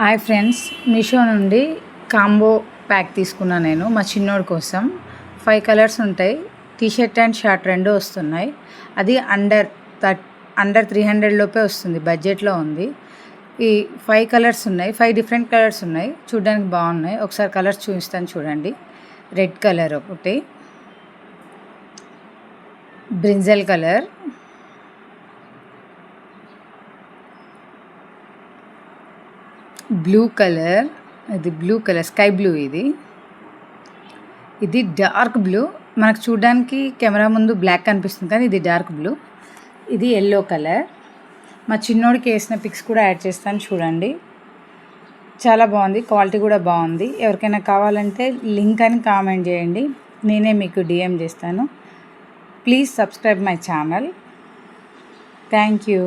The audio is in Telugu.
హాయ్ ఫ్రెండ్స్, మీషో నుండి కాంబో ప్యాక్ తీసుకున్నాను నేను మా చిన్నోడి కోసం. 5 కలర్స్ ఉంటాయి. టీషర్ట్ అండ్ షర్ట్ రెండు వస్తున్నాయి. అది అండర్ 300 లోపే వస్తుంది, బడ్జెట్లో ఉంది. ఈ 5 కలర్స్ ఉన్నాయి, 5 డిఫరెంట్ కలర్స్ ఉన్నాయి. చూడడానికి బాగున్నాయి. ఒకసారి కలర్స్ చూపిస్తాను చూడండి. రెడ్ కలర్ ఒకటి, brinjal colour, blue colour, blue colour sky blue, ఇది డార్క్ బ్లూ. మనకు చూడడానికి కెమెరా ముందు బ్లాక్ కనిపిస్తుంది కానీ ఇది డార్క్ బ్లూ. ఇది ఎల్లో కలర్. మా చిన్నోడికి వేసిన పిక్స్ కూడా యాడ్ చేస్తాను చూడండి. చాలా బాగుంది, క్వాలిటీ కూడా బాగుంది. ఎవరికైనా కావాలంటే లింక్ అని కామెంట్ చేయండి, నేనే మీకు డిఎం చేస్తాను. Please subscribe my channel. Thank you.